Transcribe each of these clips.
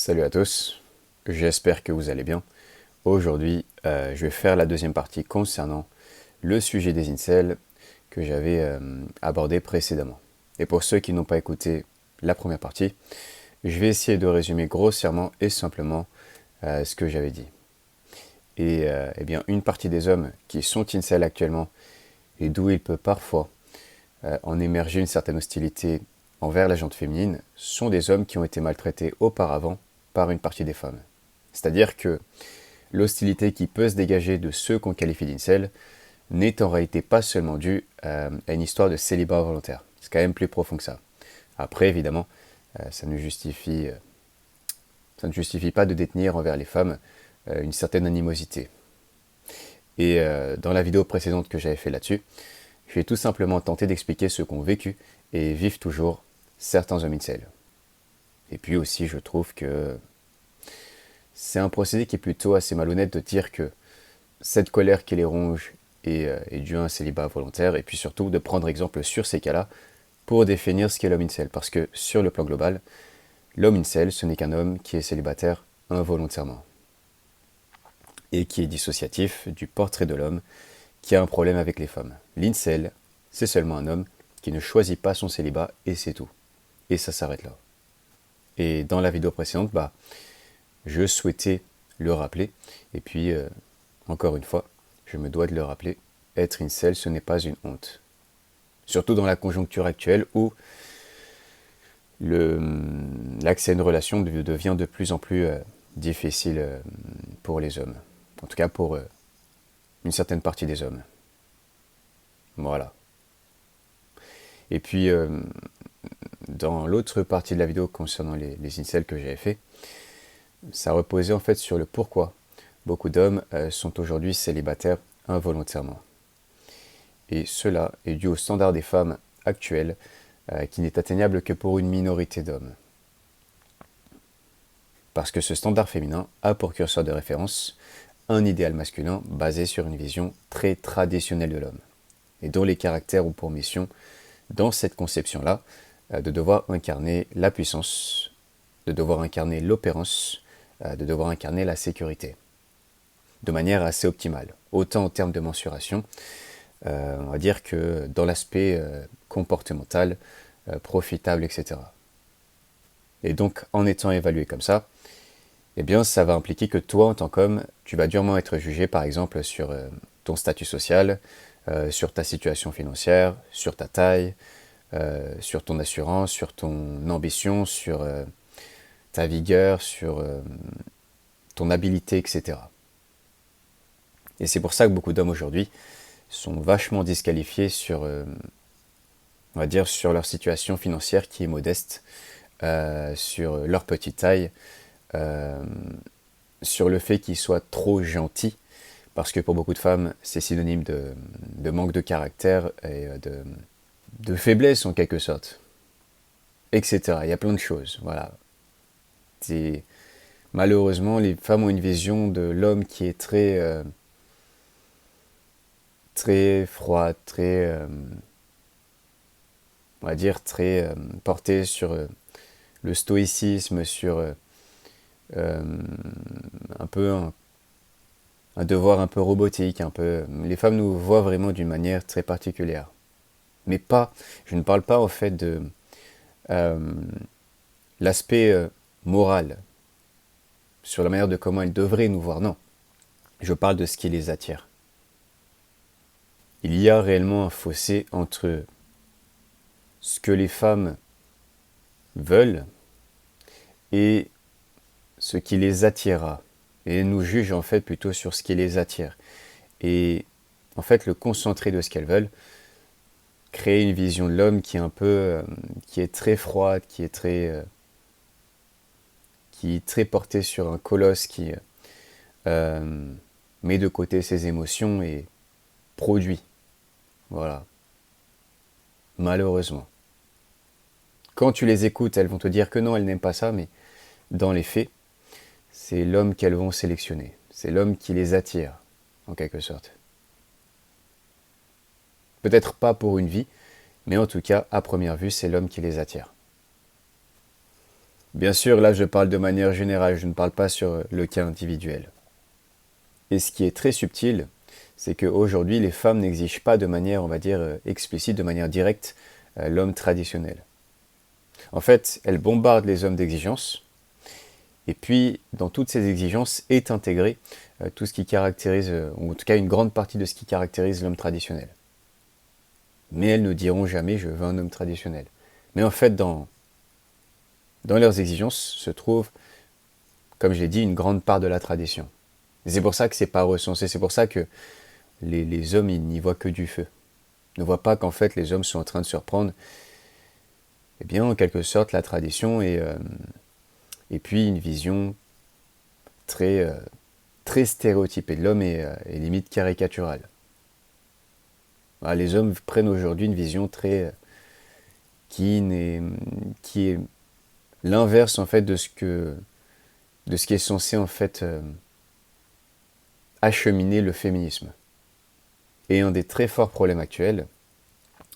Salut à tous, j'espère que vous allez bien. Aujourd'hui, je vais faire la deuxième partie concernant le sujet des incels que j'avais abordé précédemment. Et pour ceux qui n'ont pas écouté la première partie, je vais essayer de résumer grossièrement et simplement ce que j'avais dit. Et eh bien, une partie des hommes qui sont incels actuellement et d'où il peut parfois en émerger une certaine hostilité envers la gente féminine sont des hommes qui ont été maltraités auparavant par une partie des femmes. C'est-à-dire que l'hostilité qui peut se dégager de ceux qu'on qualifie d'incel n'est en réalité pas seulement due à une histoire de célibat involontaire. C'est quand même plus profond que ça. Après, évidemment, ça ne justifie pas de détenir envers les femmes une certaine animosité. Et dans la vidéo précédente que j'avais fait là-dessus, je vais tout simplement tenter d'expliquer ce qu'ont vécu et vivent toujours certains hommes incels. Et puis aussi, je trouve que c'est un procédé qui est plutôt assez malhonnête de dire que cette colère qui les ronge est due à un célibat volontaire, et puis surtout de prendre exemple sur ces cas-là pour définir ce qu'est l'homme incel. Parce que sur le plan global, l'homme incel, ce n'est qu'un homme qui est célibataire involontairement et qui est dissociatif du portrait de l'homme qui a un problème avec les femmes. L'incel, c'est seulement un homme qui ne choisit pas son célibat et c'est tout. Et ça s'arrête là. Et dans la vidéo précédente, je souhaitais le rappeler. Et puis, encore une fois, je me dois de le rappeler, être incel, ce n'est pas une honte. Surtout dans la conjoncture actuelle où l'accès à une relation devient de plus en plus difficile pour les hommes. En tout cas pour une certaine partie des hommes. Voilà. Et puis, dans l'autre partie de la vidéo concernant les incels que j'avais fait, ça reposait en fait sur le pourquoi beaucoup d'hommes sont aujourd'hui célibataires involontairement. Et cela est dû au standard des femmes actuelles qui n'est atteignable que pour une minorité d'hommes. Parce que ce standard féminin a pour curseur de référence un idéal masculin basé sur une vision très traditionnelle de l'homme, et dont les caractères ont pour mission, dans cette conception-là, de devoir incarner la puissance, de devoir incarner l'opérance, de devoir incarner la sécurité, de manière assez optimale, autant en termes de mensuration, on va dire que dans l'aspect comportemental, profitable, etc. Et donc, en étant évalué comme ça, eh bien, ça va impliquer que toi, en tant qu'homme, tu vas durement être jugé, par exemple, sur ton statut social, sur ta situation financière, sur ta taille, sur ton assurance, sur ton ambition, sur ta vigueur, sur ton habileté, etc. Et c'est pour ça que beaucoup d'hommes aujourd'hui sont vachement disqualifiés sur, on va dire, sur leur situation financière qui est modeste, sur leur petite taille, sur le fait qu'ils soient trop gentils, parce que pour beaucoup de femmes, c'est synonyme de manque de caractère et de faiblesse en quelque sorte, etc. Il y a plein de choses, voilà. Malheureusement, les femmes ont une vision de l'homme qui est très froide, on va dire, très portée sur le stoïcisme, sur un peu un devoir un peu robotique, un peu. Les femmes nous voient vraiment d'une manière très particulière. Mais pas, je ne parle pas en fait de l'aspect moral, sur la manière de comment elles devraient nous voir, non. Je parle de ce qui les attire. Il y a réellement un fossé entre ce que les femmes veulent et ce qui les attirera. Et elles nous jugent en fait plutôt sur ce qui les attire. Et en fait, le concentré de ce qu'elles veulent crée une vision de l'homme qui est un peu, qui est très froide, qui est très portée sur un colosse qui met de côté ses émotions et produit. Voilà. Malheureusement. Quand tu les écoutes, elles vont te dire que non, elles n'aiment pas ça, mais dans les faits, c'est l'homme qu'elles vont sélectionner. C'est l'homme qui les attire, en quelque sorte. Peut-être pas pour une vie, mais en tout cas, à première vue, c'est l'homme qui les attire. Bien sûr, là je parle de manière générale, je ne parle pas sur le cas individuel. Et ce qui est très subtil, c'est qu'aujourd'hui les femmes n'exigent pas de manière, on va dire, explicite, de manière directe, l'homme traditionnel. En fait, elles bombardent les hommes d'exigences, et puis dans toutes ces exigences est intégré tout ce qui caractérise, ou en tout cas une grande partie de ce qui caractérise l'homme traditionnel. Mais elles ne diront jamais je veux un homme traditionnel. Mais en fait, dans leurs exigences se trouve, comme je l'ai dit, une grande part de la tradition. Et c'est pour ça que c'est pas recensé, c'est pour ça que les hommes ils n'y voient que du feu. Ils ne voient pas qu'en fait les hommes sont en train de surprendre, eh bien en quelque sorte la tradition et puis une vision très, très stéréotypée de l'homme et limite caricaturale. Voilà, les hommes prennent aujourd'hui une vision très qui est l'inverse en fait de ce qui est censé en fait acheminer le féminisme. Et un des très forts problèmes actuels,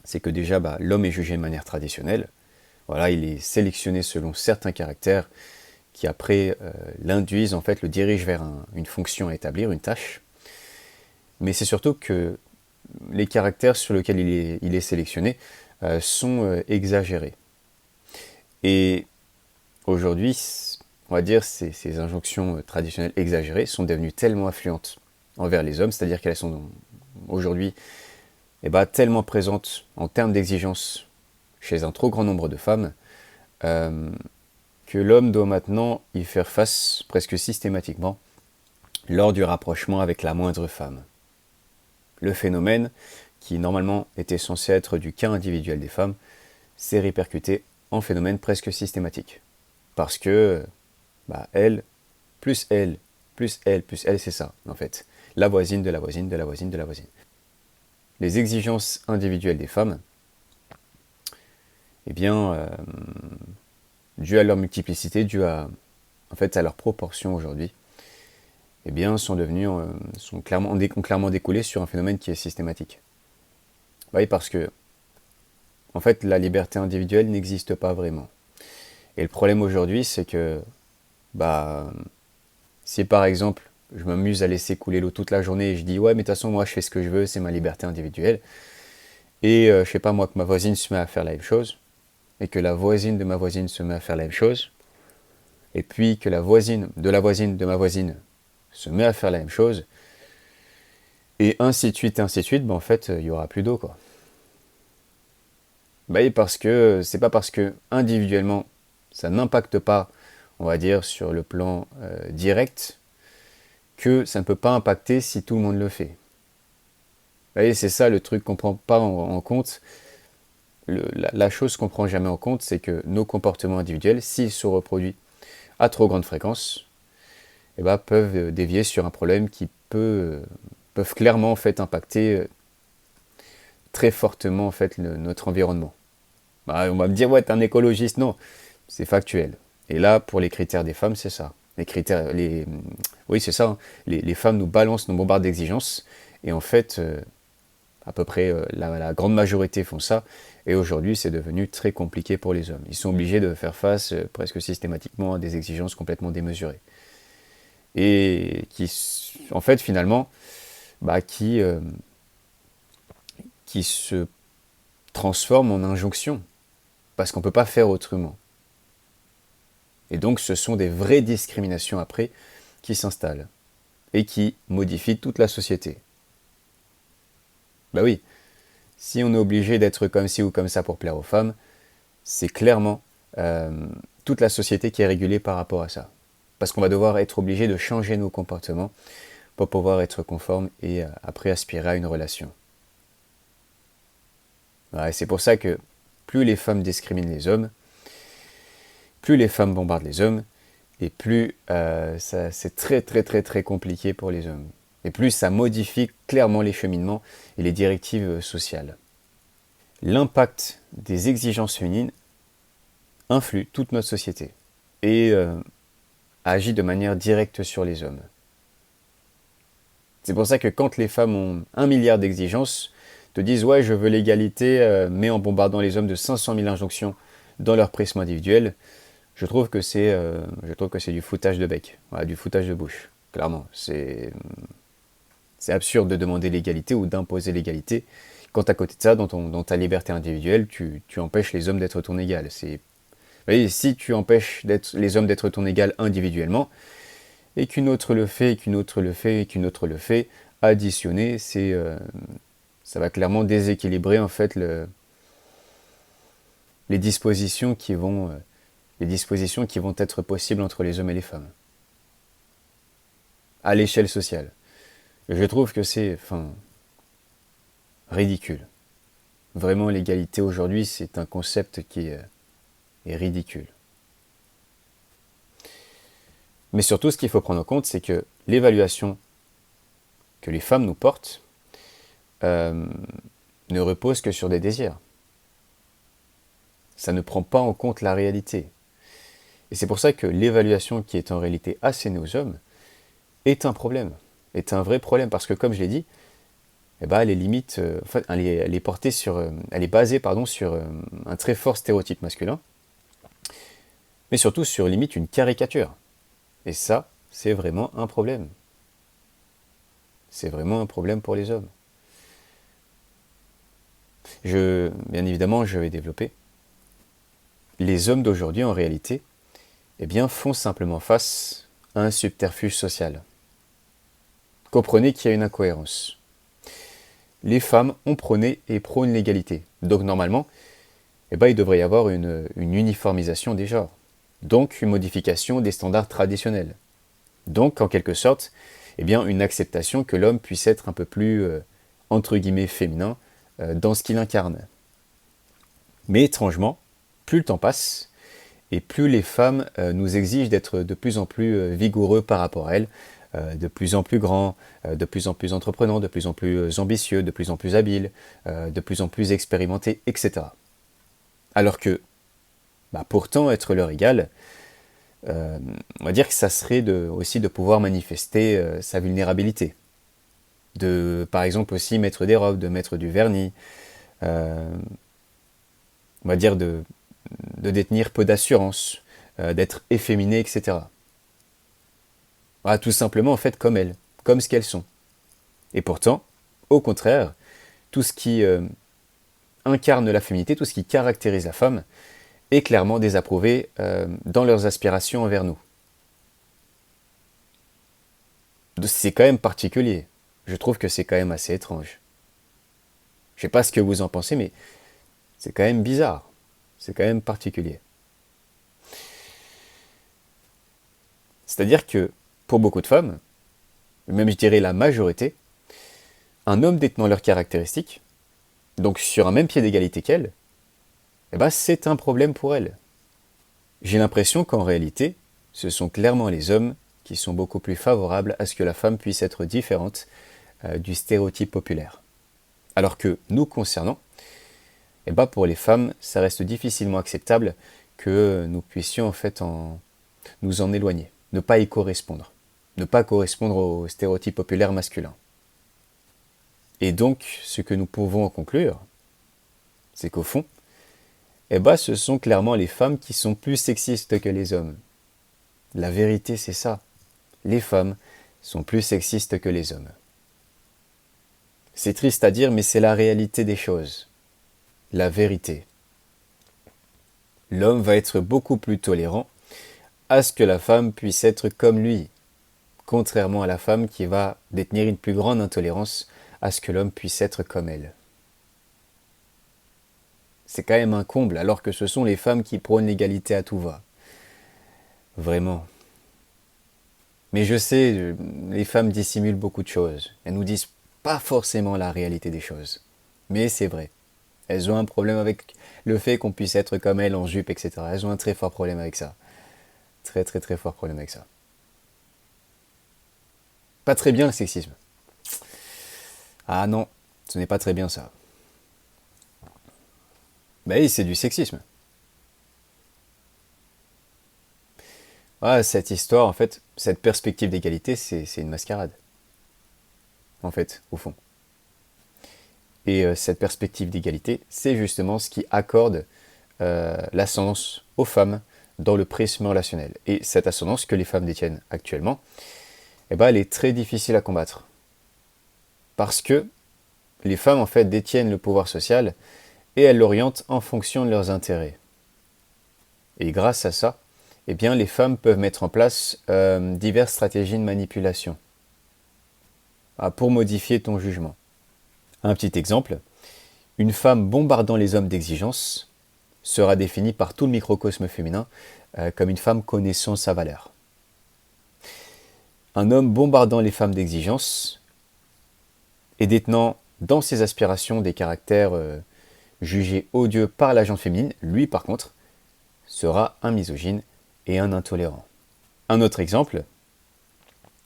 c'est que déjà l'homme est jugé de manière traditionnelle. Voilà, il est sélectionné selon certains caractères qui après l'induisent, en fait, le dirigent vers une fonction à établir, une tâche. Mais c'est surtout que les caractères sur lesquels il est sélectionné sont exagérés. Et aujourd'hui, on va dire, ces injonctions traditionnelles exagérées sont devenues tellement influentes envers les hommes, c'est-à-dire qu'elles sont aujourd'hui tellement présentes en termes d'exigence chez un trop grand nombre de femmes, que l'homme doit maintenant y faire face presque systématiquement lors du rapprochement avec la moindre femme. Le phénomène, qui normalement était censé être du cas individuel des femmes, s'est répercuté en phénomène presque systématique. Parce que, elle, plus elle, plus elle, plus elle, c'est ça, en fait. La voisine de la voisine, de la voisine, de la voisine. Les exigences individuelles des femmes, dû à leur multiplicité, dû à leur proportion aujourd'hui, ont clairement découlé sur un phénomène qui est systématique. Oui, parce que, en fait, la liberté individuelle n'existe pas vraiment. Et le problème aujourd'hui, c'est que, si par exemple, je m'amuse à laisser couler l'eau toute la journée et je dis, ouais, mais de toute façon, moi, je fais ce que je veux, c'est ma liberté individuelle, et je sais pas, moi, que ma voisine se met à faire la même chose, et que la voisine de ma voisine se met à faire la même chose, et puis que la voisine de ma voisine se met à faire la même chose, et ainsi de suite, en fait, il n'y aura plus d'eau, quoi. Parce que c'est pas parce que individuellement ça n'impacte pas, on va dire, sur le plan direct, que ça ne peut pas impacter si tout le monde le fait. Vous voyez, c'est ça le truc qu'on ne prend pas en compte. La chose qu'on ne prend jamais en compte, c'est que nos comportements individuels, s'ils sont reproduits à trop grande fréquence, peuvent dévier sur un problème qui peuvent clairement en fait impacter très fortement en fait notre environnement. On va me dire ouais, t'es un écologiste, non, c'est factuel. Et là, pour les critères des femmes, c'est ça. Oui, c'est ça. Hein. Les femmes nous balancent, nous bombardent d'exigences, et en fait, à peu près la grande majorité font ça. Et aujourd'hui, c'est devenu très compliqué pour les hommes. Ils sont obligés de faire face presque systématiquement à des exigences complètement démesurées. Et qui, en fait, finalement, qui se transforment en injonctions. Parce qu'on ne peut pas faire autrement. Et donc, ce sont des vraies discriminations après qui s'installent et qui modifient toute la société. Oui, si on est obligé d'être comme ci ou comme ça pour plaire aux femmes, c'est clairement toute la société qui est régulée par rapport à ça. Parce qu'on va devoir être obligé de changer nos comportements pour pouvoir être conforme et après aspirer à une relation. Et c'est pour ça que plus les femmes discriminent les hommes, plus les femmes bombardent les hommes, et plus c'est très très très très compliqué pour les hommes. Et plus ça modifie clairement les cheminements et les directives sociales. L'impact des exigences féminines influe toute notre société et agit de manière directe sur les hommes. C'est pour ça que quand les femmes ont 1 milliard d'exigences, te disent ouais je veux l'égalité, mais en bombardant les hommes de 500 000 injonctions dans leur prisme individuel, je trouve que c'est du foutage de bec, voilà, du foutage de bouche, clairement. C'est absurde de demander l'égalité ou d'imposer l'égalité quand à côté de ça, dans ta liberté individuelle, tu empêches les hommes d'être ton égal. Vous voyez, si tu empêches les hommes d'être ton égal individuellement, et qu'une autre le fait, et qu'une autre le fait, et qu'une autre le fait, additionner, ça va clairement déséquilibrer en fait les dispositions qui vont, être possibles entre les hommes et les femmes, à l'échelle sociale. Je trouve que c'est, ridicule. Vraiment, l'égalité aujourd'hui, c'est un concept qui est ridicule. Mais surtout, ce qu'il faut prendre en compte, c'est que l'évaluation que les femmes nous portent ne repose que sur des désirs. Ça ne prend pas en compte la réalité. Et c'est pour ça que l'évaluation qui est en réalité assénée aux hommes est un problème, est un vrai problème, parce que comme je l'ai dit, elle est limite, elle est portée elle est basée sur un très fort stéréotype masculin, mais surtout sur limite une caricature. Et ça, c'est vraiment un problème. C'est vraiment un problème pour les hommes. Bien évidemment, je vais développer. Les hommes d'aujourd'hui, en réalité, font simplement face à un subterfuge social. Comprenez qu'il y a une incohérence. Les femmes ont prôné et prônent l'égalité. Donc normalement, il devrait y avoir une uniformisation des genres. Donc une modification des standards traditionnels. Donc en quelque sorte, une acceptation que l'homme puisse être un peu plus, entre guillemets, féminin dans ce qu'il incarne. Mais étrangement, plus le temps passe, et plus les femmes nous exigent d'être de plus en plus vigoureux par rapport à elles, de plus en plus grands, de plus en plus entreprenants, de plus en plus ambitieux, de plus en plus habiles, de plus en plus expérimentés, etc. Alors que, pourtant, être leur égal, on va dire que ça serait aussi de pouvoir manifester sa vulnérabilité. De, par exemple, aussi mettre des robes, de mettre du vernis, on va dire de détenir peu d'assurance, d'être efféminé, etc. Voilà, tout simplement, en fait, comme elles, comme ce qu'elles sont. Et pourtant, au contraire, tout ce qui incarne la féminité, tout ce qui caractérise la femme, est clairement désapprouvé dans leurs aspirations envers nous. C'est quand même particulier. Je trouve que c'est quand même assez étrange. Je sais pas ce que vous en pensez, mais c'est quand même bizarre. C'est quand même particulier. C'est-à-dire que, pour beaucoup de femmes, même je dirais la majorité, un homme détenant leurs caractéristiques, donc sur un même pied d'égalité qu'elle, c'est un problème pour elle. J'ai l'impression qu'en réalité, ce sont clairement les hommes qui sont beaucoup plus favorables à ce que la femme puisse être différente du stéréotype populaire. Alors que nous concernant, pour les femmes, ça reste difficilement acceptable que nous puissions en fait nous en éloigner, ne pas y correspondre, ne pas correspondre au stéréotype populaire masculin. Et donc, ce que nous pouvons en conclure, c'est qu'au fond, ce sont clairement les femmes qui sont plus sexistes que les hommes. La vérité, c'est ça. Les femmes sont plus sexistes que les hommes. C'est triste à dire, mais c'est la réalité des choses. La vérité. L'homme va être beaucoup plus tolérant à ce que la femme puisse être comme lui, contrairement à la femme qui va détenir une plus grande intolérance à ce que l'homme puisse être comme elle. C'est quand même un comble, alors que ce sont les femmes qui prônent l'égalité à tout va. Vraiment. Mais je sais, les femmes dissimulent beaucoup de choses. Elles nous disent pas forcément la réalité des choses. Mais c'est vrai. Elles ont un problème avec le fait qu'on puisse être comme elles en jupe, etc. Elles ont un très fort problème avec ça. Très très très fort problème avec ça. Pas très bien le sexisme. Ah non, ce n'est pas très bien ça. Oui, c'est du sexisme. Cette histoire, en fait, cette perspective d'égalité, c'est une mascarade. En fait, au fond. Et cette perspective d'égalité, c'est justement ce qui accorde l'ascendance aux femmes dans le prisme relationnel. Et cette ascendance que les femmes détiennent actuellement, elle est très difficile à combattre. Parce que les femmes, en fait, détiennent le pouvoir social et elles l'orientent en fonction de leurs intérêts. Et grâce à ça, les femmes peuvent mettre en place diverses stratégies de manipulation pour modifier ton jugement. Un petit exemple, une femme bombardant les hommes d'exigence sera définie par tout le microcosme féminin comme une femme connaissant sa valeur. Un homme bombardant les femmes d'exigence et détenant dans ses aspirations des caractères jugés odieux par la gente féminine, lui par contre, sera un misogyne et un intolérant. Un autre exemple,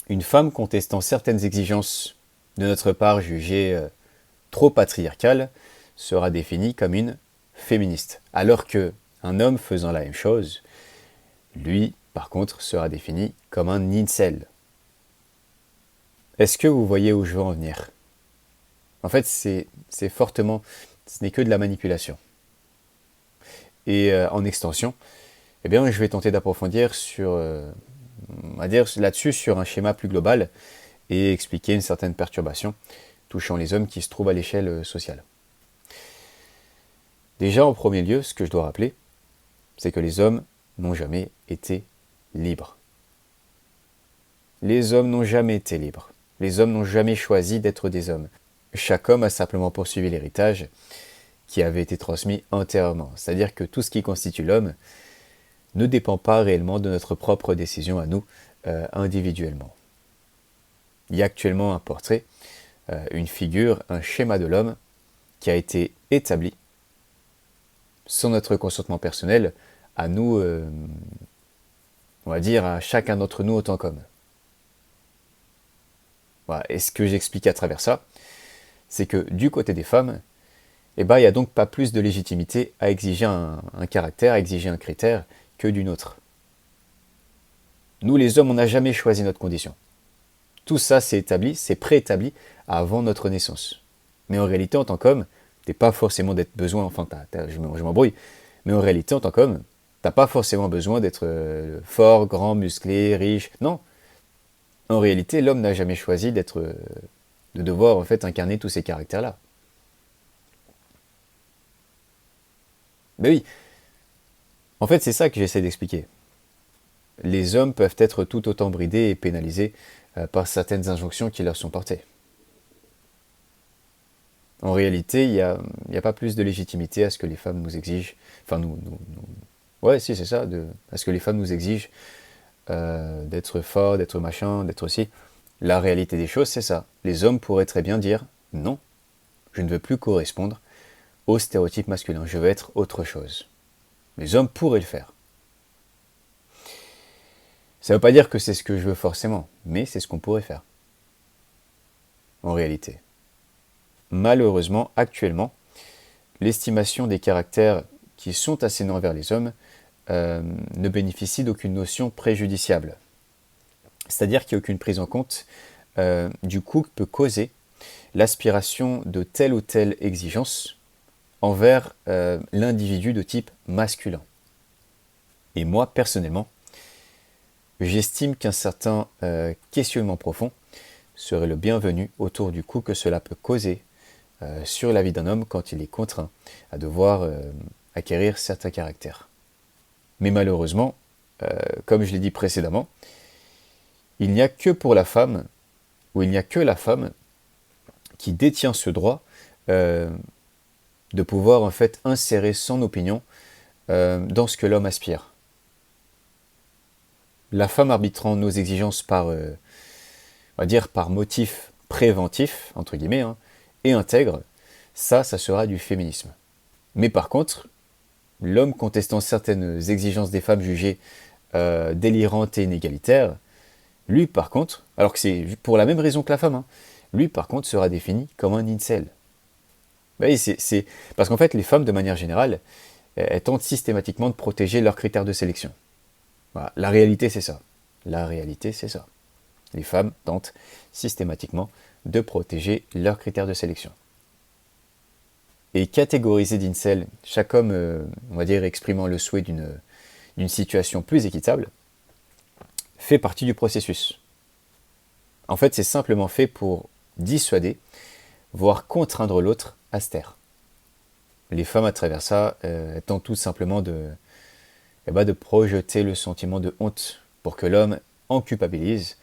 une femme contestant certaines exigences de notre part jugées trop patriarcales sera définie comme une féministe, alors que un homme faisant la même chose, lui, par contre, sera défini comme un incel. Est-ce que vous voyez où je veux en venir? En fait, c'est fortement, ce n'est que de la manipulation. Et en extension, je vais tenter d'approfondir sur, on va dire là-dessus, sur un schéma plus global et expliquer une certaine perturbation touchant les hommes qui se trouvent à l'échelle sociale. Déjà, en premier lieu, ce que je dois rappeler, c'est que les hommes n'ont jamais été libres. Les hommes n'ont jamais été libres. Les hommes n'ont jamais choisi d'être des hommes. Chaque homme a simplement poursuivi l'héritage qui avait été transmis antérieurement. C'est-à-dire que tout ce qui constitue l'homme ne dépend pas réellement de notre propre décision à nous, individuellement. Il y a actuellement un portrait, une figure, un schéma de l'homme qui a été établi sans notre consentement personnel, à nous, on va dire à chacun d'entre nous autant qu'homme. Voilà. Et ce que j'explique à travers ça, c'est que du côté des femmes, il n'y a donc pas plus de légitimité à exiger un caractère, à exiger un critère que d'une autre. Nous les hommes, on n'a jamais choisi notre condition. Tout ça c'est établi, c'est préétabli avant notre naissance. Mais en réalité, en tant qu'homme, t'es pas forcément d'être besoin, enfin je m'embrouille, mais en réalité, en tant qu'homme, t'as pas forcément besoin d'être fort, grand, musclé, riche. Non. En réalité, l'homme n'a jamais choisi de devoir en fait incarner tous ces caractères-là. Mais oui, en fait, c'est ça que j'essaie d'expliquer. Les hommes peuvent être tout autant bridés et pénalisés par certaines injonctions qui leur sont portées. En réalité, il n'y a pas plus de légitimité à ce que les femmes nous exigent. Enfin, ouais, si, c'est ça, à ce que les femmes nous exigent d'être fort, d'être machin, d'être aussi. La réalité des choses, c'est ça. Les hommes pourraient très bien dire non, je ne veux plus correspondre au stéréotype masculin, je veux être autre chose. Les hommes pourraient le faire. Ça ne veut pas dire que c'est ce que je veux forcément, mais c'est ce qu'on pourrait faire. En réalité. Malheureusement, actuellement, l'estimation des caractères qui sont assénants envers les hommes ne bénéficie d'aucune notion préjudiciable. C'est-à-dire qu'il n'y a aucune prise en compte du coût que peut causer l'aspiration de telle ou telle exigence envers l'individu de type masculin. Et moi, personnellement, j'estime qu'un certain questionnement profond serait le bienvenu autour du coût que cela peut causer sur la vie d'un homme quand il est contraint à devoir acquérir certains caractères. Mais malheureusement, comme je l'ai dit précédemment, il n'y a que pour la femme, ou il n'y a que la femme qui détient ce droit de pouvoir en fait insérer son opinion dans ce que l'homme aspire. La femme arbitrant nos exigences par, on va dire, par motif préventif, entre guillemets, et intègre, ça sera du féminisme. Mais par contre, l'homme contestant certaines exigences des femmes jugées délirantes et inégalitaires, lui par contre, alors que c'est pour la même raison que la femme, lui par contre sera défini comme un incel. Oui, c'est parce qu'en fait les femmes de manière générale, elles tentent systématiquement de protéger leurs critères de sélection. Voilà, la réalité c'est ça. La réalité c'est ça. Les femmes tentent systématiquement de protéger leurs critères de sélection. Et catégoriser d'incel, chaque homme, on va dire, exprimant le souhait d'une d'une situation plus équitable, fait partie du processus. En fait, c'est simplement fait pour dissuader, voire contraindre l'autre à se taire. Les femmes, à travers ça, tentent tout simplement de projeter le sentiment de honte pour que l'homme en culpabilise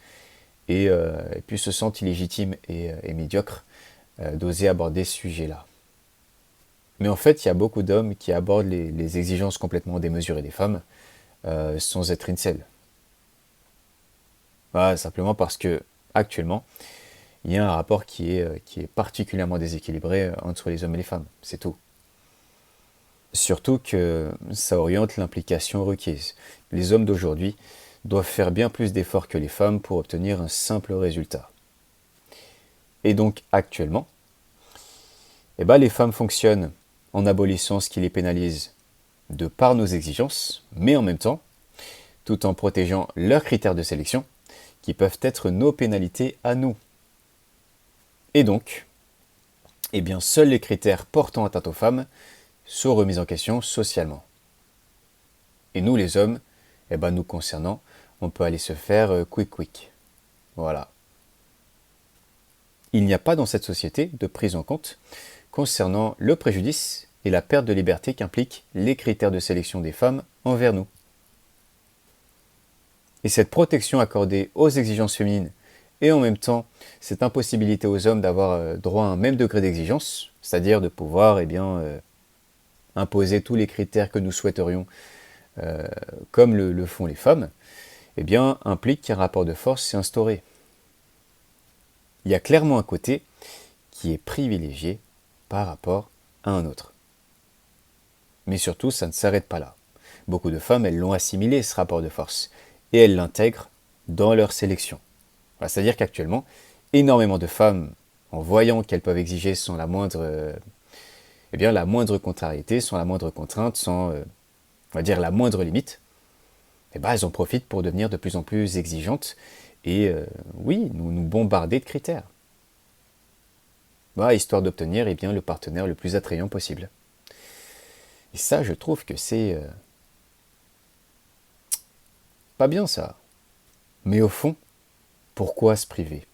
et puis se sente illégitime et médiocre d'oser aborder ce sujet-là. Mais en fait, il y a beaucoup d'hommes qui abordent les exigences complètement démesurées des femmes sans être incel. Voilà, simplement parce que actuellement, il y a un rapport qui est particulièrement déséquilibré entre les hommes et les femmes. C'est tout. Surtout que ça oriente l'implication requise. Les hommes d'aujourd'hui doivent faire bien plus d'efforts que les femmes pour obtenir un simple résultat. Et donc actuellement, les femmes fonctionnent en abolissant ce qui les pénalise de par nos exigences, mais en même temps, tout en protégeant leurs critères de sélection, qui peuvent être nos pénalités à nous. Et donc, seuls les critères portant atteinte aux femmes sont remis en question socialement. Et nous, les hommes, nous concernant, on peut aller se faire quick. Voilà. Il n'y a pas dans cette société de prise en compte concernant le préjudice et la perte de liberté qu'impliquent les critères de sélection des femmes envers nous. Et cette protection accordée aux exigences féminines et en même temps cette impossibilité aux hommes d'avoir droit à un même degré d'exigence, c'est-à-dire de pouvoir imposer tous les critères que nous souhaiterions comme le font les femmes, implique qu'un rapport de force s'est instauré. Il y a clairement un côté qui est privilégié par rapport à un autre. Mais surtout, ça ne s'arrête pas là. Beaucoup de femmes, elles l'ont assimilé, ce rapport de force, et elles l'intègrent dans leur sélection. Voilà, c'est-à-dire qu'actuellement, énormément de femmes, en voyant qu'elles peuvent exiger sans la moindre contrariété, sans la moindre contrainte, sans la moindre limite, elles en profitent pour devenir de plus en plus exigeantes et nous bombarder de critères. Histoire d'obtenir le partenaire le plus attrayant possible. Et ça, je trouve que c'est pas bien ça. Mais au fond, pourquoi se priver ?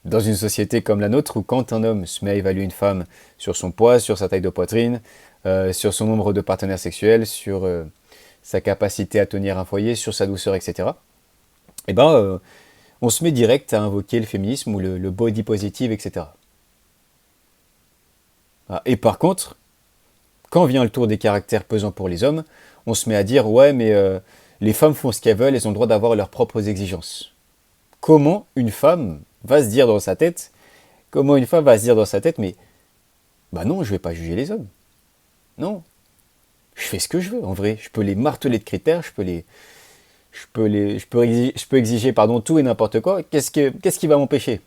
Dans une société comme la nôtre, où quand un homme se met à évaluer une femme sur son poids, sur sa taille de poitrine, sur son nombre de partenaires sexuels, sur sa capacité à tenir un foyer, sur sa douceur, etc., on se met direct à invoquer le féminisme ou le body positive, etc. Et par contre, quand vient le tour des caractères pesants pour les hommes, on se met à dire « ouais, mais les femmes font ce qu'elles veulent, elles ont le droit d'avoir leurs propres exigences ». Comment une femme va se dire dans sa tête, mais non, je ne vais pas juger les hommes. Non, je fais ce que je veux, en vrai. Je peux les marteler de critères, je peux exiger tout et n'importe quoi. Qu'est-ce qui va m'empêcher ?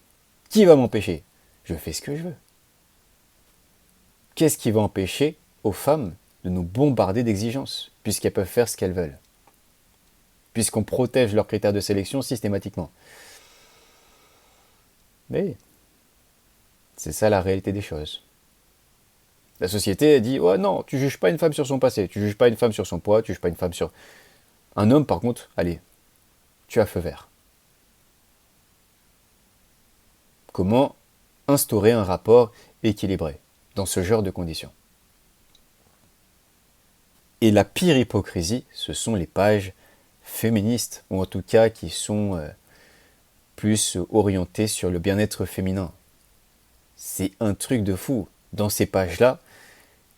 Qui va m'empêcher ? Je fais ce que je veux. Qu'est-ce qui va empêcher aux femmes de nous bombarder d'exigences, puisqu'elles peuvent faire ce qu'elles veulent, puisqu'on protège leurs critères de sélection systématiquement. Mais c'est ça la réalité des choses. La société dit « ouais, non, tu juges pas une femme sur son passé, tu juges pas une femme sur son poids, tu juges pas une femme sur... » Un homme, par contre, allez, tu as feu vert. Comment instaurer un rapport équilibré dans ce genre de conditions ? Et la pire hypocrisie, ce sont les pages féministes, ou en tout cas qui sont plus orientées sur le bien-être féminin. C'est un truc de fou. Dans ces pages-là,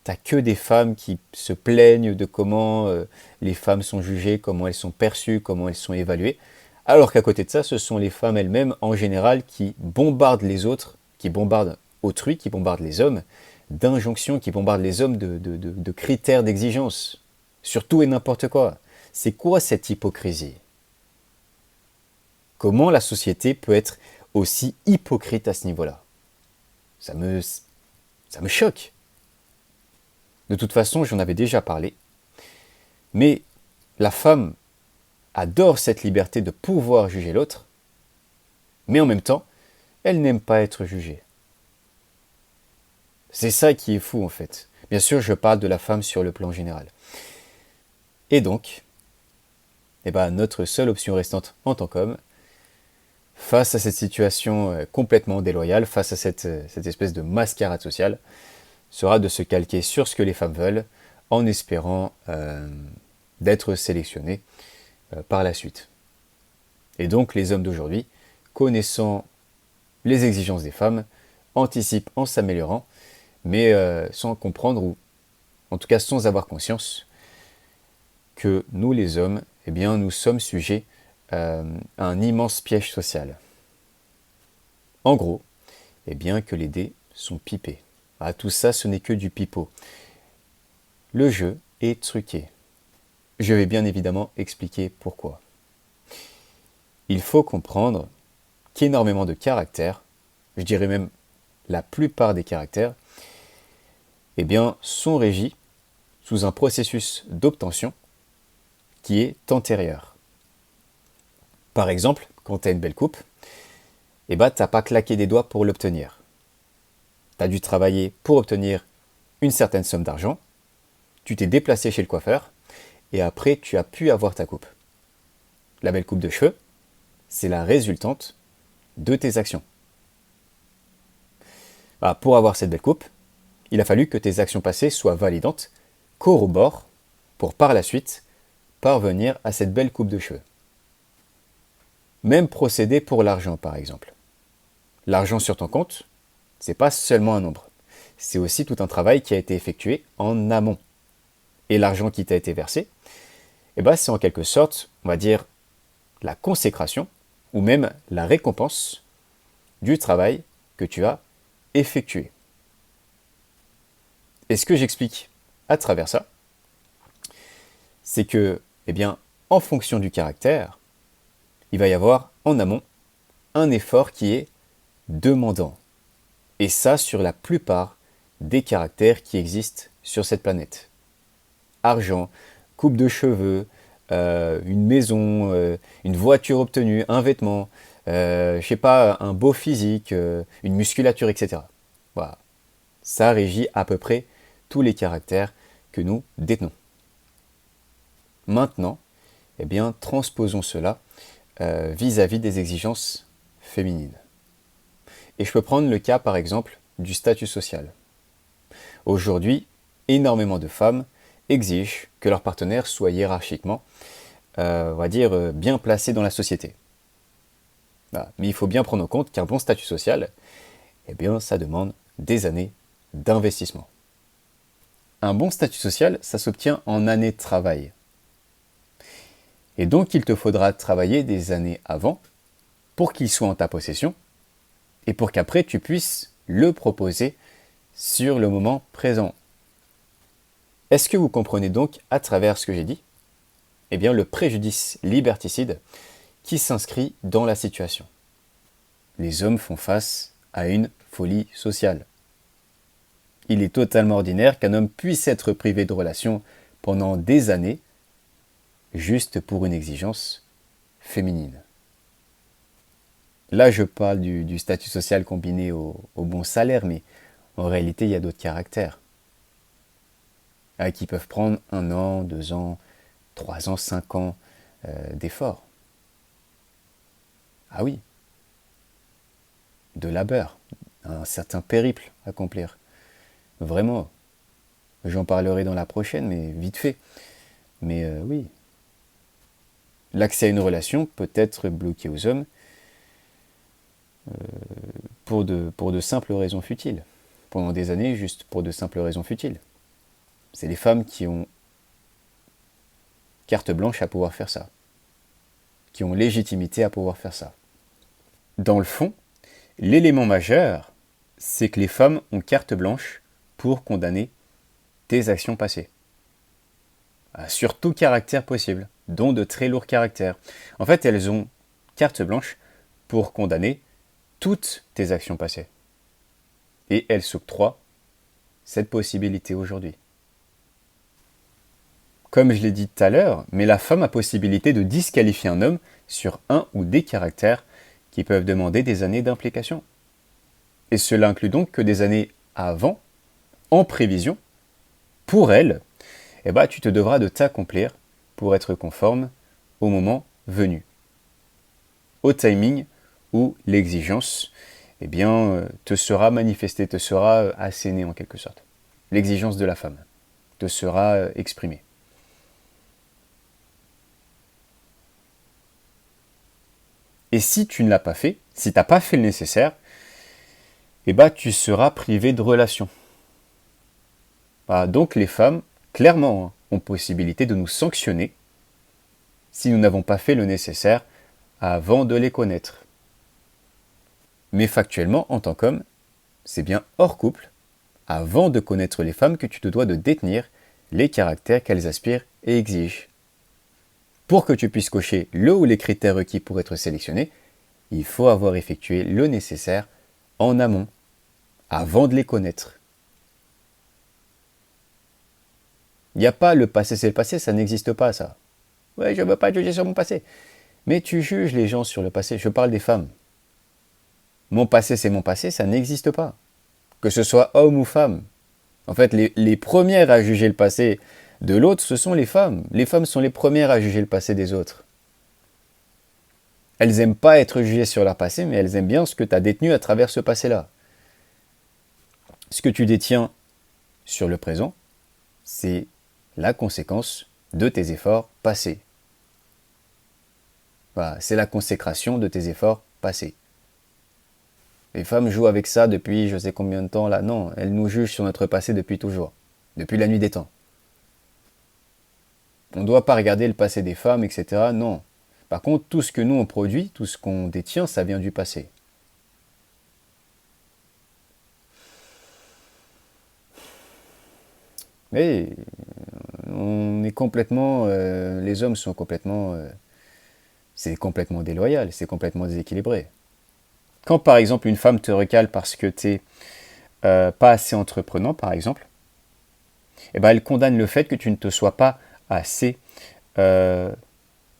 t'as que des femmes qui se plaignent de comment les femmes sont jugées, comment elles sont perçues, comment elles sont évaluées, alors qu'à côté de ça, ce sont les femmes elles-mêmes, en général, qui bombardent les autres, qui bombardent autrui, qui bombardent les hommes, d'injonctions, qui bombardent les hommes de critères d'exigence, sur tout et n'importe quoi. C'est quoi cette hypocrisie ? Comment la société peut être aussi hypocrite à ce niveau-là ? Ça me choque. De toute façon, j'en avais déjà parlé, mais la femme adore cette liberté de pouvoir juger l'autre, mais en même temps, elle n'aime pas être jugée. C'est ça qui est fou en fait. Bien sûr, je parle de la femme sur le plan général. Et donc, eh ben, notre seule option restante en tant qu'homme, face à cette situation complètement déloyale, face à cette espèce de mascarade sociale, sera de se calquer sur ce que les femmes veulent, en espérant d'être sélectionnés par la suite. Et donc les hommes d'aujourd'hui, connaissant les exigences des femmes, anticipent en s'améliorant, mais sans comprendre, ou en tout cas sans avoir conscience, que nous les hommes, eh bien, nous sommes sujets à un immense piège social. En gros, eh bien que les dés sont pipés. Ah, tout ça, ce n'est que du pipeau. Le jeu est truqué. Je vais bien évidemment expliquer pourquoi. Il faut comprendre qu'énormément de caractères, je dirais même la plupart des caractères, eh bien, sont régis sous un processus d'obtention qui est antérieur. Par exemple, quand tu as une belle coupe, eh ben, tu n'as pas claqué des doigts pour l'obtenir. Tu as dû travailler pour obtenir une certaine somme d'argent, tu t'es déplacé chez le coiffeur, et après tu as pu avoir ta coupe. La belle coupe de cheveux, c'est la résultante de tes actions. Pour avoir cette belle coupe, il a fallu que tes actions passées soient validantes, corroborent, pour par la suite parvenir à cette belle coupe de cheveux. Même procédé pour l'argent par exemple. L'argent sur ton compte, c'est pas seulement un nombre. C'est aussi tout un travail qui a été effectué en amont. Et l'argent qui t'a été versé, eh ben, c'est en quelque sorte, on va dire, la consécration ou même la récompense du travail que tu as effectué. Et ce que j'explique à travers ça, c'est que, eh bien, en fonction du caractère, il va y avoir en amont un effort qui est demandant. Et ça sur la plupart des caractères qui existent sur cette planète. Argent, coupe de cheveux, une maison, une voiture obtenue, un vêtement, je sais pas, un beau physique, une musculature, etc. Voilà. Ça régit à peu près tous les caractères que nous détenons. Maintenant, eh bien, transposons cela vis-à-vis des exigences féminines. Et je peux prendre le cas, par exemple, du statut social. Aujourd'hui, énormément de femmes exigent que leur partenaire soit hiérarchiquement, on va dire, bien placé dans la société. Voilà. Mais il faut bien prendre en compte qu'un bon statut social, eh bien, ça demande des années d'investissement. Un bon statut social, ça s'obtient en années de travail. Et donc, il te faudra travailler des années avant pour qu'il soit en ta possession et pour qu'après, tu puisses le proposer sur le moment présent. Est-ce que vous comprenez donc, à travers ce que j'ai dit, eh bien, le préjudice liberticide qui s'inscrit dans la situation? Les hommes font face à une folie sociale. Il est totalement ordinaire qu'un homme puisse être privé de relations pendant des années juste pour une exigence féminine. Là, je parle du statut social combiné au bon salaire, mais en réalité, il y a d'autres caractères qui peuvent prendre 1 an, 2 ans, 3 ans, 5 ans d'effort. Ah oui, de labeur, un certain périple à accomplir. Vraiment, j'en parlerai dans la prochaine, mais vite fait. Mais oui, l'accès à une relation peut être bloqué aux hommes pour de simples raisons futiles. Pendant des années, juste pour de simples raisons futiles. C'est les femmes qui ont carte blanche à pouvoir faire ça. Qui ont légitimité à pouvoir faire ça. Dans le fond, l'élément majeur, c'est que les femmes ont carte blanche pour condamner tes actions passées. Sur tout caractère possible, dont de très lourds caractères. En fait, elles ont carte blanche pour condamner toutes tes actions passées. Et elles s'octroient cette possibilité aujourd'hui. Comme je l'ai dit tout à l'heure, mais la femme a possibilité de disqualifier un homme sur un ou des caractères qui peuvent demander des années d'implication. Et cela inclut donc que des années avant, en prévision, pour elle, eh ben, tu te devras de t'accomplir pour être conforme au moment venu. Au timing où l'exigence te sera manifestée, te sera assénée en quelque sorte. L'exigence de la femme te sera exprimée. Et si tu ne l'as pas fait, si tu n'as pas fait le nécessaire, tu seras privé de relation. Donc les femmes, clairement, ont possibilité de nous sanctionner si nous n'avons pas fait le nécessaire avant de les connaître. Mais factuellement, en tant qu'homme, c'est bien hors couple, avant de connaître les femmes, que tu te dois de détenir les caractères qu'elles aspirent et exigent. Pour que tu puisses cocher le ou les critères requis pour être sélectionné, il faut avoir effectué le nécessaire en amont, avant de les connaître. Il n'y a pas le passé, c'est le passé, ça n'existe pas ça. Ouais, je ne veux pas juger sur mon passé. Mais tu juges les gens sur le passé, je parle des femmes. Mon passé, c'est mon passé, ça n'existe pas. Que ce soit homme ou femme. En fait, les premières à juger le passé de l'autre, ce sont les femmes. Les femmes sont les premières à juger le passé des autres. Elles n'aiment pas être jugées sur leur passé, mais elles aiment bien ce que tu as détenu à travers ce passé-là. Ce que tu détiens sur le présent, c'est la conséquence de tes efforts passés. Voilà, c'est la consécration de tes efforts passés. Les femmes jouent avec ça depuis je sais combien de temps là. Non, elles nous jugent sur notre passé depuis toujours, depuis la nuit des temps. On ne doit pas regarder le passé des femmes, etc. Non. Par contre, tout ce que nous on produit, tout ce qu'on détient, ça vient du passé. Mais on est complètement, les hommes sont complètement, c'est complètement déloyal, c'est complètement déséquilibré. Quand par exemple une femme te recale parce que tu n'es pas assez entreprenant, par exemple, elle condamne le fait que tu ne te sois pas assez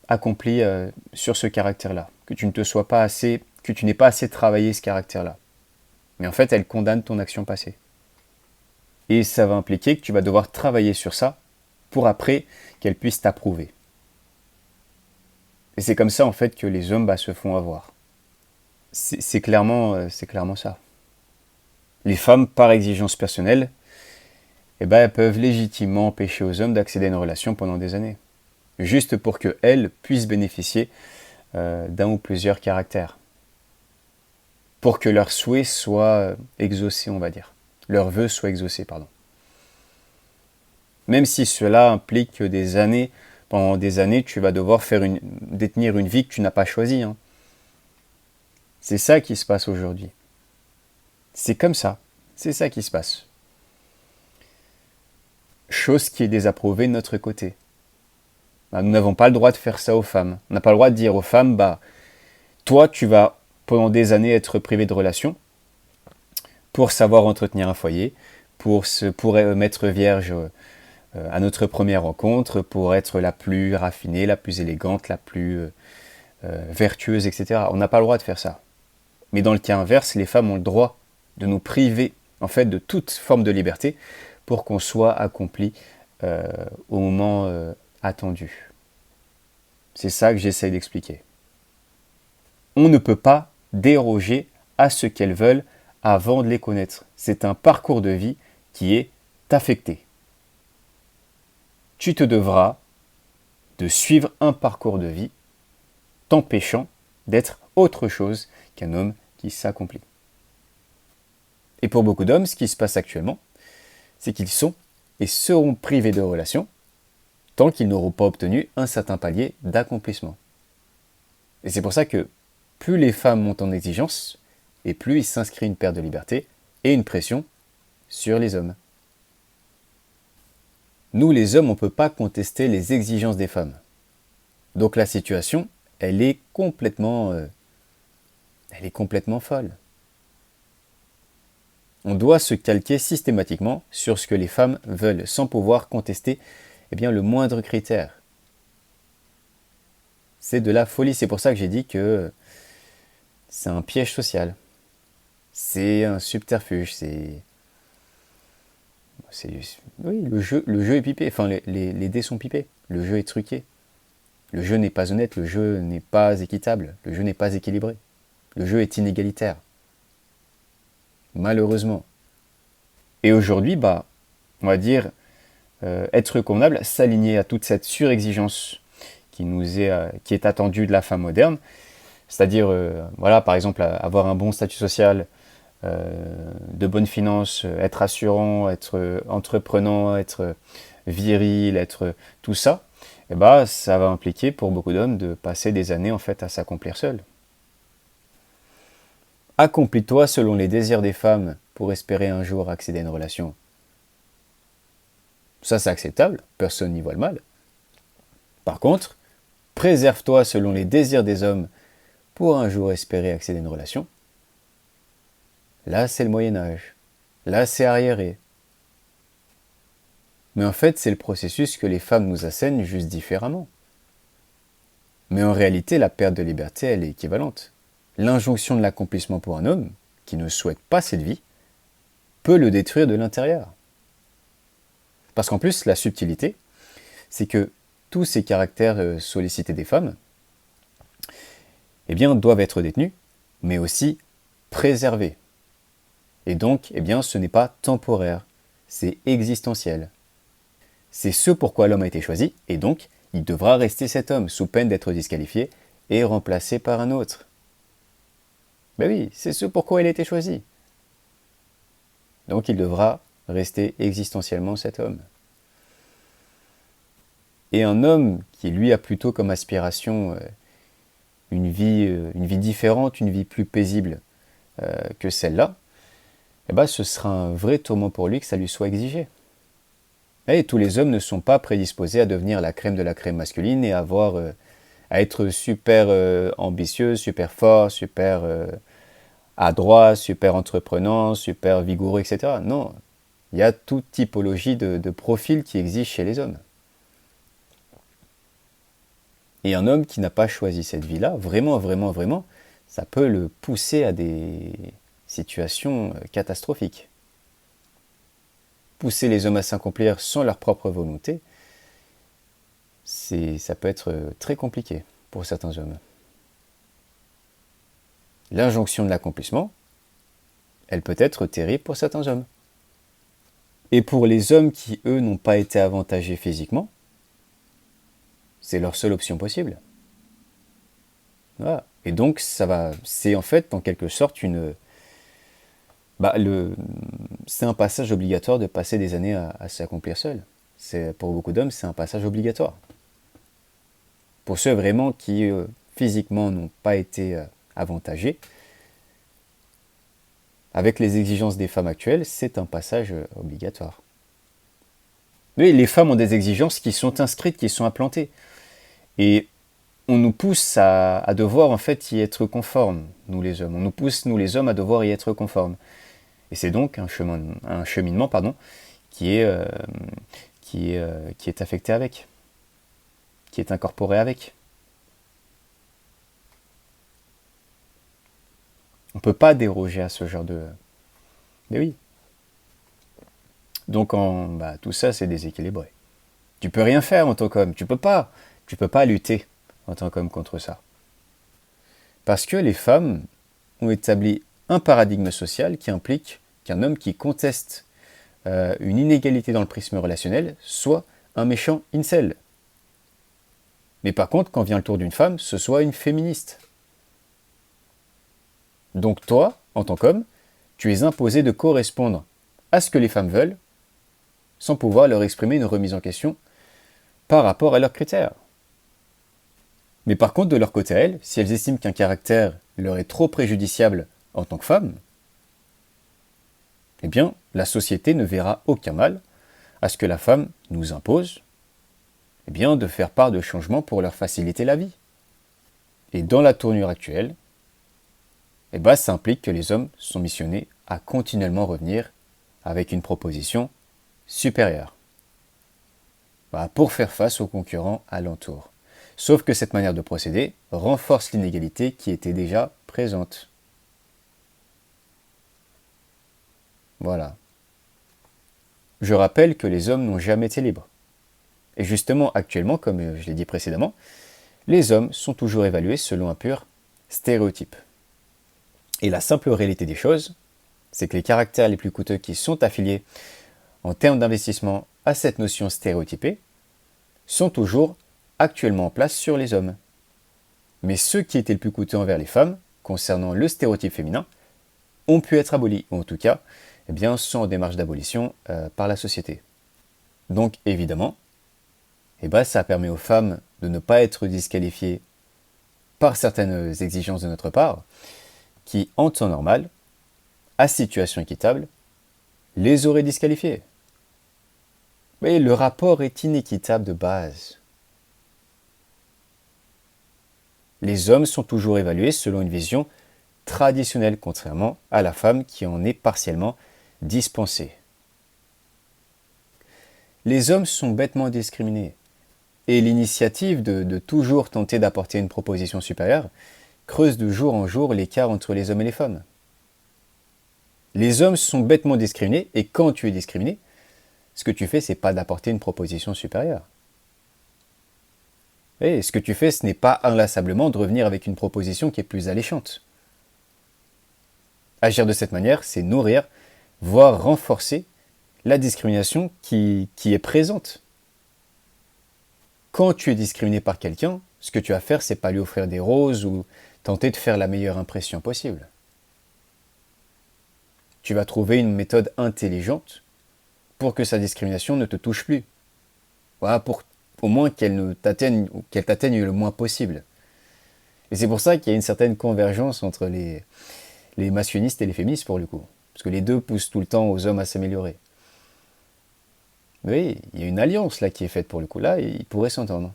accompli sur ce caractère-là, que tu ne te sois pas assez, que tu n'aies pas assez travaillé ce caractère-là. Mais en fait, elle condamne ton action passée. Et ça va impliquer que tu vas devoir travailler sur ça pour après qu'elle puisse t'approuver. Et c'est comme ça en fait que les hommes se font avoir. C'est clairement ça. Les femmes, par exigence personnelle, elles peuvent légitimement empêcher aux hommes d'accéder à une relation pendant des années. Juste pour qu'elles puissent bénéficier d'un ou plusieurs caractères. Pour que leurs souhaits soient exaucés, on va dire. Leurs vœux soient exaucés, pardon. Même si cela implique que pendant des années, tu vas devoir détenir une vie que tu n'as pas choisie. Hein. C'est ça qui se passe aujourd'hui. C'est comme ça. C'est ça qui se passe. Chose qui est désapprouvée de notre côté. Nous n'avons pas le droit de faire ça aux femmes. On n'a pas le droit de dire aux femmes, toi, tu vas pendant des années être privé de relations pour savoir entretenir un foyer, pour mettre vierge à notre première rencontre, pour être la plus raffinée, la plus élégante, la plus vertueuse, etc. On n'a pas le droit de faire ça. Mais dans le cas inverse, les femmes ont le droit de nous priver en fait de toute forme de liberté pour qu'on soit accompli au moment attendu. C'est ça que j'essaye d'expliquer. On ne peut pas déroger à ce qu'elles veulent avant de les connaître. C'est un parcours de vie qui est affecté. Tu te devras de suivre un parcours de vie t'empêchant d'être autre chose qu'un homme qui s'accomplit. Et pour beaucoup d'hommes, ce qui se passe actuellement, c'est qu'ils sont et seront privés de relations tant qu'ils n'auront pas obtenu un certain palier d'accomplissement. Et c'est pour ça que plus les femmes montent en exigence, et plus il s'inscrit une perte de liberté et une pression sur les hommes. Nous, les hommes, on ne peut pas contester les exigences des femmes. Donc la situation, elle est complètement folle. On doit se calquer systématiquement sur ce que les femmes veulent, sans pouvoir contester le moindre critère. C'est de la folie. C'est pour ça que j'ai dit que c'est un piège social. C'est un subterfuge. Oui, le jeu est pipé. Enfin, les dés sont pipés. Le jeu est truqué. Le jeu n'est pas honnête, le jeu n'est pas équitable, le jeu n'est pas équilibré. Le jeu est inégalitaire. Malheureusement. Et aujourd'hui, on va dire, être convenable, s'aligner à toute cette surexigence qui est attendue de la femme moderne, c'est-à-dire, voilà, par exemple, avoir un bon statut social, de bonnes finances, être assurant, être entreprenant, être viril, être tout ça, ça va impliquer pour beaucoup d'hommes de passer des années en fait à s'accomplir seul. Accomplis-toi selon les désirs des femmes pour espérer un jour accéder à une relation. Ça, c'est acceptable, personne n'y voit le mal. Par contre, préserve-toi selon les désirs des hommes pour un jour espérer accéder à une relation. Là, c'est le Moyen-Âge. Là, c'est arriéré. Mais en fait, c'est le processus que les femmes nous assènent juste différemment. Mais en réalité, la perte de liberté, elle est équivalente. L'injonction de l'accomplissement pour un homme, qui ne souhaite pas cette vie, peut le détruire de l'intérieur. Parce qu'en plus, la subtilité, c'est que tous ces caractères sollicités des femmes, doivent être détenus, mais aussi préservés. Et donc, ce n'est pas temporaire, c'est existentiel. C'est ce pourquoi l'homme a été choisi, et donc, il devra rester cet homme, sous peine d'être disqualifié et remplacé par un autre. Ben oui, c'est ce pourquoi il a été choisi. Donc il devra rester existentiellement cet homme. Et un homme qui, lui, a plutôt comme aspiration une vie différente, une vie plus paisible que celle-là, ce sera un vrai tourment pour lui que ça lui soit exigé. Et tous les hommes ne sont pas prédisposés à devenir la crème de la crème masculine et à être super ambitieux, super fort, super adroit, super entreprenant, super vigoureux, etc. Non, il y a toute typologie de profil qui existe chez les hommes. Et un homme qui n'a pas choisi cette vie-là, vraiment, vraiment, vraiment, ça peut le pousser à des situations catastrophiques. Pousser les hommes à s'accomplir sans leur propre volonté, ça peut être très compliqué pour certains hommes. L'injonction de l'accomplissement, elle peut être terrible pour certains hommes. Et pour les hommes qui, eux, n'ont pas été avantagés physiquement, c'est leur seule option possible. Voilà. Et donc, c'est en fait, en quelque sorte, c'est un passage obligatoire de passer des années à s'accomplir seul. Pour beaucoup d'hommes, c'est un passage obligatoire. Pour ceux vraiment qui, physiquement, n'ont pas été avantagés, avec les exigences des femmes actuelles, c'est un passage obligatoire. Oui, les femmes ont des exigences qui sont inscrites, qui sont implantées. Et on nous pousse à devoir en fait y être conformes, nous les hommes. On nous pousse, nous les hommes, à devoir y être conformes. Et c'est donc un cheminement qui est affecté avec, qui est incorporé avec. On ne peut pas déroger à ce genre de... Mais oui. Donc tout ça, c'est déséquilibré. Tu peux rien faire en tant qu'homme. Tu peux pas lutter en tant qu'homme contre ça. Parce que les femmes ont établi un paradigme social qui implique qu'un homme qui conteste une inégalité dans le prisme relationnel soit un méchant incel. Mais par contre, quand vient le tour d'une femme, ce soit une féministe. Donc toi, en tant qu'homme, tu es imposé de correspondre à ce que les femmes veulent, sans pouvoir leur exprimer une remise en question par rapport à leurs critères. Mais par contre, de leur côté à elles, si elles estiment qu'un caractère leur est trop préjudiciable en tant que femme, la société ne verra aucun mal à ce que la femme nous impose de faire part de changements pour leur faciliter la vie. Et dans la tournure actuelle, ça implique que les hommes sont missionnés à continuellement revenir avec une proposition supérieure pour faire face aux concurrents alentours. Sauf que cette manière de procéder renforce l'inégalité qui était déjà présente. Voilà. Je rappelle que les hommes n'ont jamais été libres. Et justement, actuellement, comme je l'ai dit précédemment, les hommes sont toujours évalués selon un pur stéréotype. Et la simple réalité des choses, c'est que les caractères les plus coûteux qui sont affiliés en termes d'investissement à cette notion stéréotypée sont toujours actuellement en place sur les hommes. Mais ceux qui étaient le plus coûteux envers les femmes, concernant le stéréotype féminin, ont pu être abolis, ou en tout cas, sont en démarche d'abolition par la société. Donc évidemment, ça permet aux femmes de ne pas être disqualifiées par certaines exigences de notre part, qui, en temps normal, à situation équitable, les auraient disqualifiées. Mais le rapport est inéquitable de base. Les hommes sont toujours évalués selon une vision traditionnelle, contrairement à la femme qui en est partiellement dispensée. Les hommes sont bêtement discriminés, et l'initiative de toujours tenter d'apporter une proposition supérieure creuse de jour en jour l'écart entre les hommes et les femmes. Les hommes sont bêtement discriminés, et quand tu es discriminé, ce que tu fais, c'est pas d'apporter une proposition supérieure. Et ce que tu fais, ce n'est pas inlassablement de revenir avec une proposition qui est plus alléchante. Agir de cette manière, c'est nourrir, voire renforcer la discrimination qui est présente. Quand tu es discriminé par quelqu'un, ce que tu vas faire, c'est pas lui offrir des roses ou tenter de faire la meilleure impression possible. Tu vas trouver une méthode intelligente pour que sa discrimination ne te touche plus. Voilà, pour au moins qu'elle t'atteigne le moins possible. Et c'est pour ça qu'il y a une certaine convergence entre les masculinistes et les féministes pour le coup. Parce que les deux poussent tout le temps aux hommes à s'améliorer. Oui, il y a une alliance là qui est faite pour le coup. Là, ils pourraient s'entendre.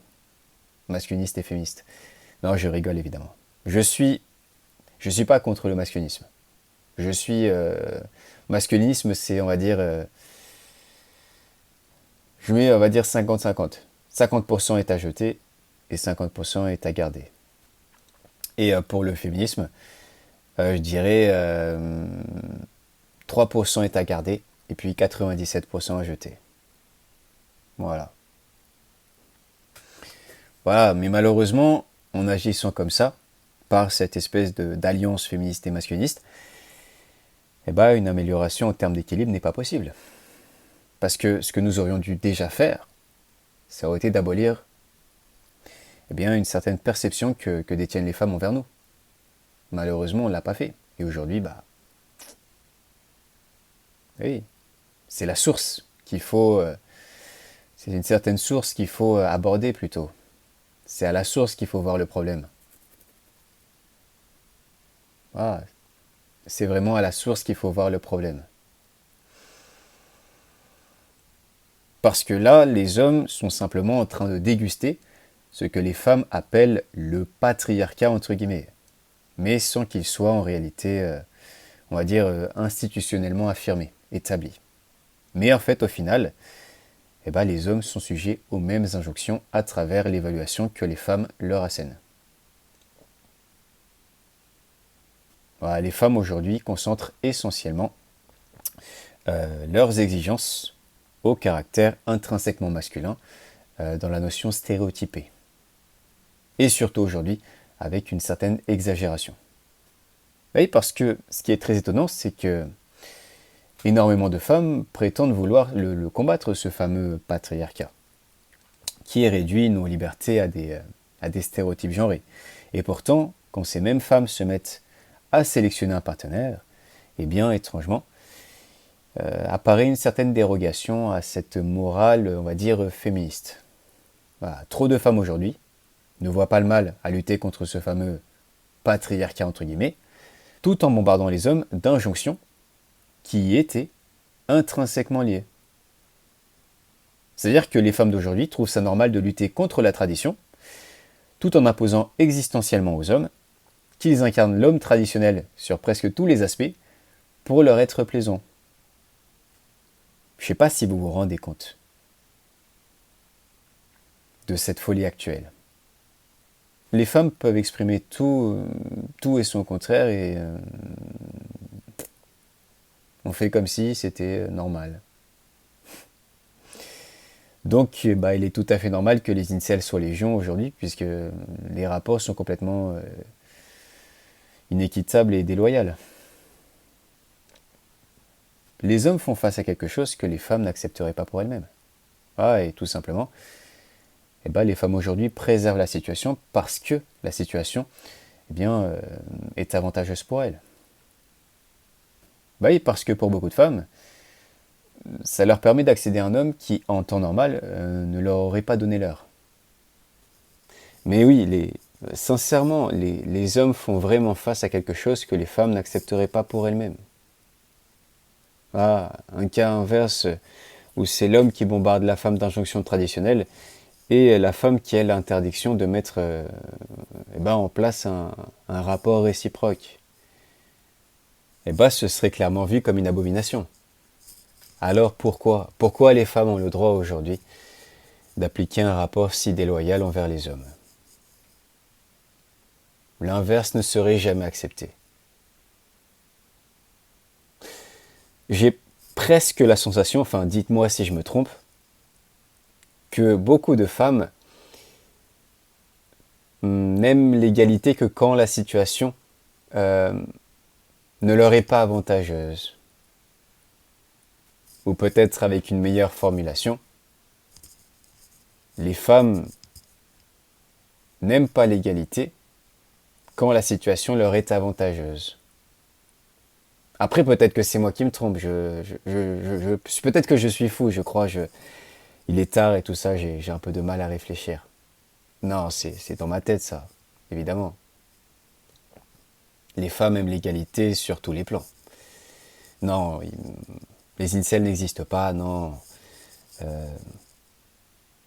Masculiniste et féministe. Non, je rigole évidemment. Je suis pas contre le masculinisme. Masculinisme, c'est, on va dire, je mets, on va dire 50-50. 50% est à jeter et 50% est à garder. Et pour le féminisme, je dirais 3% est à garder et puis 97% à jeter. Voilà. Voilà, mais malheureusement, en agissant comme ça, par cette espèce d'alliance féministe et masculiniste, une amélioration en termes d'équilibre n'est pas possible. Parce que ce que nous aurions dû déjà faire, ça aurait été d'abolir une certaine perception que détiennent les femmes envers nous. Malheureusement, on ne l'a pas fait. Et aujourd'hui, oui, c'est la source qu'il faut... c'est une certaine source qu'il faut aborder plutôt. C'est à la source qu'il faut voir le problème. Voilà. C'est vraiment à la source qu'il faut voir le problème. Parce que là, les hommes sont simplement en train de déguster ce que les femmes appellent le patriarcat, entre guillemets, mais sans qu'il soit en réalité, on va dire, institutionnellement affirmé, établi. Mais en fait, au final, les hommes sont sujets aux mêmes injonctions à travers l'évaluation que les femmes leur assènent. Voilà, les femmes aujourd'hui concentrent essentiellement leurs exigences au caractère intrinsèquement masculin dans la notion stéréotypée. Et surtout aujourd'hui, avec une certaine exagération. Oui, parce que ce qui est très étonnant, c'est que énormément de femmes prétendent vouloir le combattre, ce fameux patriarcat, qui réduit nos libertés à des stéréotypes genrés. Et pourtant, quand ces mêmes femmes se mettent à sélectionner un partenaire, étrangement, apparaît une certaine dérogation à cette morale, on va dire, féministe. Voilà, trop de femmes aujourd'hui ne voient pas le mal à lutter contre ce fameux patriarcat, entre guillemets, tout en bombardant les hommes d'injonctions qui y étaient intrinsèquement liées. C'est-à-dire que les femmes d'aujourd'hui trouvent ça normal de lutter contre la tradition, tout en imposant existentiellement aux hommes qu'ils incarnent l'homme traditionnel sur presque tous les aspects pour leur être plaisant. Je ne sais pas si vous vous rendez compte de cette folie actuelle. Les femmes peuvent exprimer tout et son contraire et on fait comme si c'était normal. Donc bah, il est tout à fait normal que les incels soient légion aujourd'hui, puisque les rapports sont complètement inéquitables et déloyaux. Les hommes font face à quelque chose que les femmes n'accepteraient pas pour elles-mêmes. Ah, et tout simplement, eh ben, les femmes aujourd'hui préservent la situation parce que la situation eh bien, est avantageuse pour elles. Bah oui, parce que pour beaucoup de femmes, ça leur permet d'accéder à un homme qui, en temps normal, ne leur aurait pas donné l'heure. Mais oui, sincèrement, les hommes font vraiment face à quelque chose que les femmes n'accepteraient pas pour elles-mêmes. Ah, un cas inverse où c'est l'homme qui bombarde la femme d'injonctions traditionnelles et la femme qui a l'interdiction de mettre eh ben, en place un rapport réciproque. Eh ben, ce serait clairement vu comme une abomination. Alors pourquoi les femmes ont le droit aujourd'hui d'appliquer un rapport si déloyal envers les hommes? L'inverse ne serait jamais accepté. J'ai presque la sensation, enfin dites-moi si je me trompe, que beaucoup de femmes n'aiment l'égalité que quand la situation euh, ne leur est pas avantageuse. Ou peut-être avec une meilleure formulation, les femmes n'aiment pas l'égalité quand la situation leur est avantageuse. Après, peut-être que c'est moi qui me trompe. Peut-être que je suis fou, je crois. Il est tard et tout ça, j'ai un peu de mal à réfléchir. Non, c'est dans ma tête, ça, évidemment. Les femmes aiment l'égalité sur tous les plans. Non, les incels n'existent pas, non.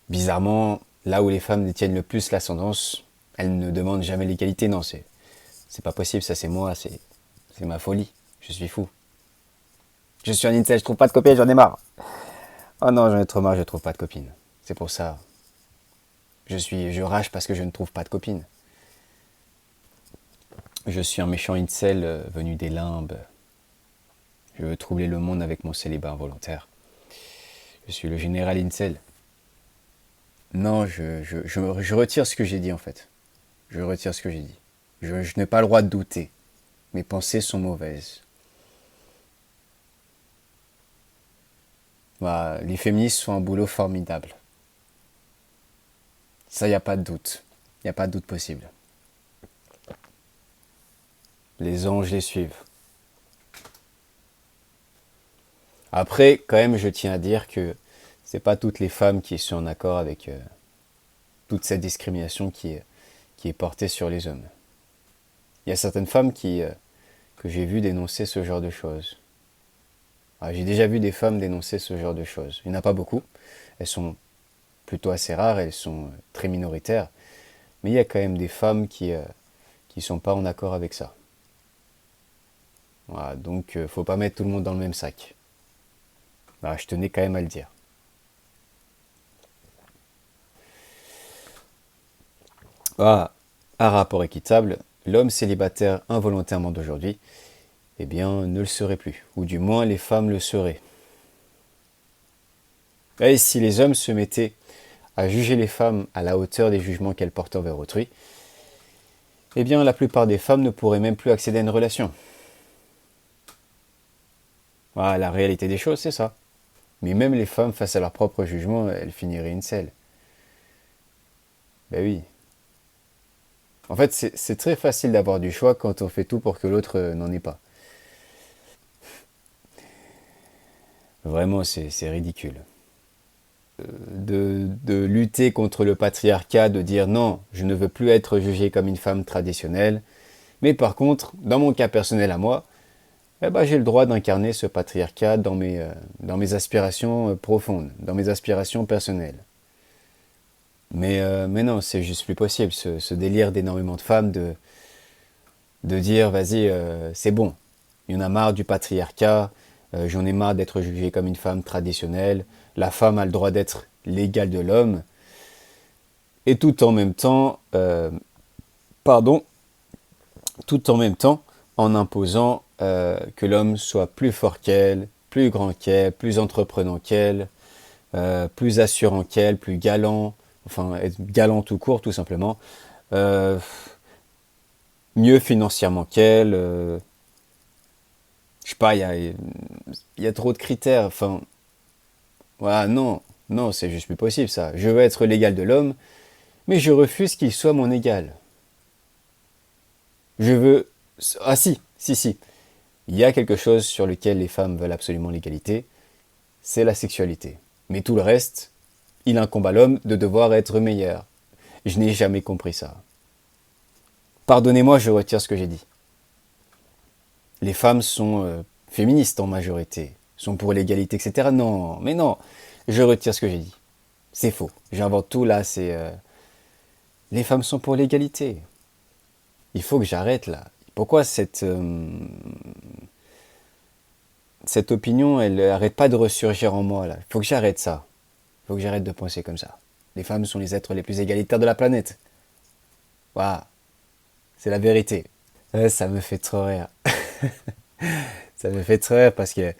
Bizarrement, là où les femmes détiennent le plus l'ascendance, elles ne demandent jamais l'égalité. Non, c'est pas possible, ça c'est moi, c'est ma folie. Je suis fou. Je suis un incel, je trouve pas de copine, j'en ai marre. Oh non, j'en ai trop marre, je trouve pas de copine. C'est pour ça. Je rage parce que je ne trouve pas de copine. Je suis un méchant incel venu des limbes. Je veux troubler le monde avec mon célibat involontaire. Je suis le général incel. Non, je retire ce que j'ai dit en fait. Je retire ce que j'ai dit. Je n'ai pas le droit de douter. Mes pensées sont mauvaises. Bah, les féministes font un boulot formidable. Ça, il n'y a pas de doute. Il n'y a pas de doute possible. Les anges les suivent. Après, quand même, je tiens à dire que c'est pas toutes les femmes qui sont en accord avec toute cette discrimination qui est portée sur les hommes. Il y a certaines femmes que j'ai vues dénoncer ce genre de choses. J'ai déjà vu des femmes dénoncer ce genre de choses. Il n'y en a pas beaucoup. Elles sont plutôt assez rares, elles sont très minoritaires. Mais il y a quand même des femmes qui sont pas en accord avec ça. Voilà, donc faut pas mettre tout le monde dans le même sac. Je tenais quand même à le dire. Un rapport équitable, l'homme célibataire involontairement d'aujourd'hui, eh bien, ne le serait plus. Ou du moins, les femmes le seraient. Et si les hommes se mettaient à juger les femmes à la hauteur des jugements qu'elles portent envers autrui, eh bien, la plupart des femmes ne pourraient même plus accéder à une relation. La réalité des choses, c'est ça. Mais même les femmes, face à leur propre jugement, elles finiraient incel. Ben oui. En fait, c'est très facile d'avoir du choix quand on fait tout pour que l'autre n'en ait pas. Vraiment, c'est ridicule. De lutter contre le patriarcat, de dire non, je ne veux plus être jugée comme une femme traditionnelle, mais par contre, dans mon cas personnel à moi, j'ai le droit d'incarner ce patriarcat dans mes aspirations profondes, dans mes aspirations personnelles. Mais non, c'est juste plus possible, ce délire d'énormément de femmes de dire, vas-y, c'est bon, il y en a marre du patriarcat, j'en ai marre d'être jugée comme une femme traditionnelle, la femme a le droit d'être l'égale de l'homme, et tout en même temps, en imposant que l'homme soit plus fort qu'elle, plus grand qu'elle, plus entreprenant qu'elle, plus assurant qu'elle, plus galant, enfin être galant tout court tout simplement, euh, mieux financièrement qu'elle, je sais pas, il y a trop de critères, enfin, voilà, non, non, c'est juste plus possible ça. Je veux être l'égal de l'homme, mais je refuse qu'il soit mon égal. Je veux... Ah si, si, si. Il y a quelque chose sur lequel les femmes veulent absolument l'égalité, c'est la sexualité. Mais tout le reste, il incombe à l'homme de devoir être meilleur. Je n'ai jamais compris ça. Pardonnez-moi, je retire ce que j'ai dit. Les femmes sont féministes en majorité, sont pour l'égalité, etc. Non, mais non, je retire ce que j'ai dit. C'est faux. J'invente tout là, c'est... Les femmes sont pour l'égalité. Il faut que j'arrête là. Pourquoi cette opinion, elle arrête pas de ressurgir en moi là. Il faut que j'arrête ça. Il faut que j'arrête de penser comme ça. Les femmes sont les êtres les plus égalitaires de la planète. Waouh, c'est la vérité. Ça me fait trop rire. Ça me fait trop rire parce que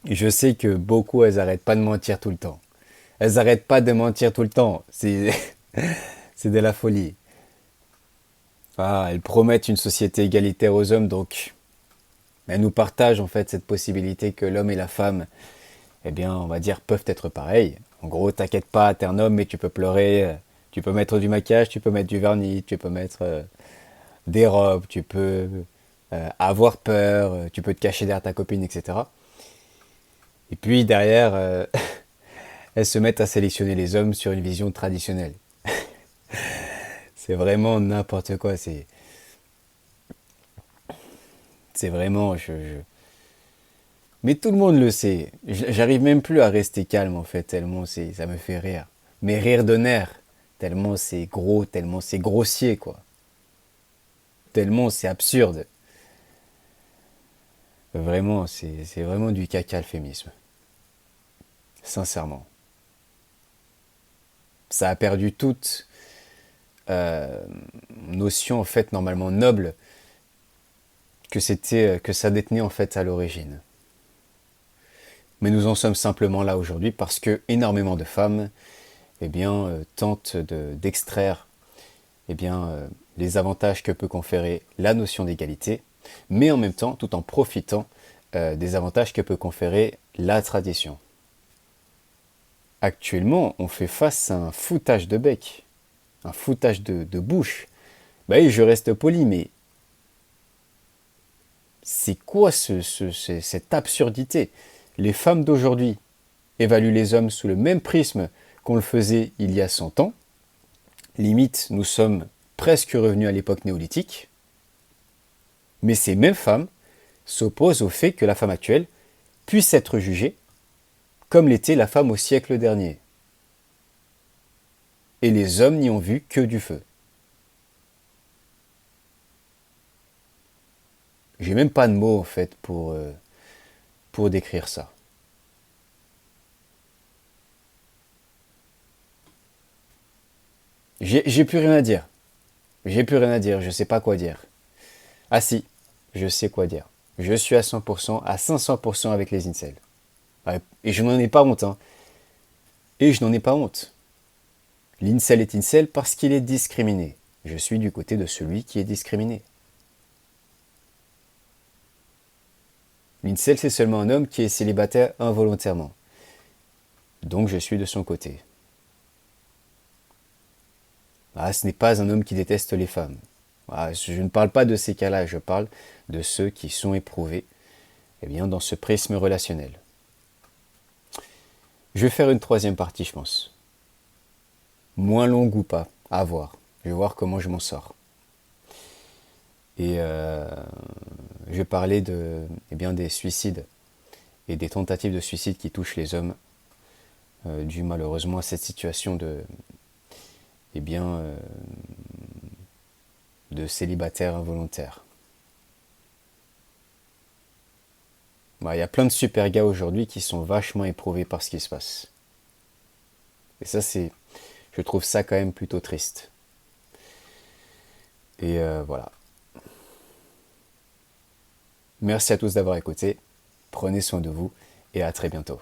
je sais que beaucoup, elles arrêtent pas de mentir tout le temps. Elles arrêtent pas de mentir tout le temps. C'est, c'est de la folie. Ah, elles promettent une société égalitaire aux hommes, donc elles nous partagent en fait cette possibilité que l'homme et la femme, eh bien, on va dire, peuvent être pareils. En gros, t'inquiète pas, t'es un homme, mais tu peux pleurer, tu peux mettre du maquillage, tu peux mettre du vernis, tu peux mettre des robes, tu peux avoir peur, tu peux te cacher derrière ta copine, etc. Et puis derrière, elles se mettent à sélectionner les hommes sur une vision traditionnelle. C'est vraiment n'importe quoi. C'est vraiment. Mais tout le monde le sait. J'arrive même plus à rester calme en fait, tellement ça me fait rire. Mais rire de nerfs, tellement c'est gros, tellement c'est grossier quoi. Tellement c'est absurde. Vraiment, c'est vraiment du caca le féminisme. Sincèrement. Ça a perdu toute euh, notion en fait normalement noble que ça détenait en fait à l'origine. Mais nous en sommes simplement là aujourd'hui parce que énormément de femmes tentent d'extraire les avantages que peut conférer la notion d'égalité, mais en même temps tout en profitant des avantages que peut conférer la tradition. Actuellement, on fait face à un foutage de bec, un foutage de bouche. Bah oui, je reste poli, mais c'est quoi cette absurdité? Les femmes d'aujourd'hui évaluent les hommes sous le même prisme qu'on le faisait il y a 100 ans. Limite, nous sommes presque revenus à l'époque néolithique. Mais ces mêmes femmes s'opposent au fait que la femme actuelle puisse être jugée comme l'était la femme au siècle dernier. Et les hommes n'y ont vu que du feu. J'ai même pas de mots en fait pour décrire ça. J'ai plus rien à dire. J'ai plus rien à dire, je sais pas quoi dire. Ah si, je sais quoi dire. Je suis à 100%, à 500% avec les incels. Ouais, et je n'en ai pas honte, hein. Et je n'en ai pas honte. L'incel est incel parce qu'il est discriminé. Je suis du côté de celui qui est discriminé. L'incel, c'est seulement un homme qui est célibataire involontairement. Donc je suis de son côté. Ah, ce n'est pas un homme qui déteste les femmes. Ah, je ne parle pas de ces cas-là, je parle de ceux qui sont éprouvés dans ce prisme relationnel. Je vais faire une troisième partie, je pense. Moins longue ou pas, à voir. Je vais voir comment je m'en sors. Et je vais parler des suicides et des tentatives de suicide qui touchent les hommes, dû malheureusement à cette situation de célibataire involontaire. Bah, y a plein de super gars aujourd'hui qui sont vachement éprouvés par ce qui se passe. Et ça, je trouve ça quand même plutôt triste. Et voilà. Merci à tous d'avoir écouté. Prenez soin de vous et à très bientôt.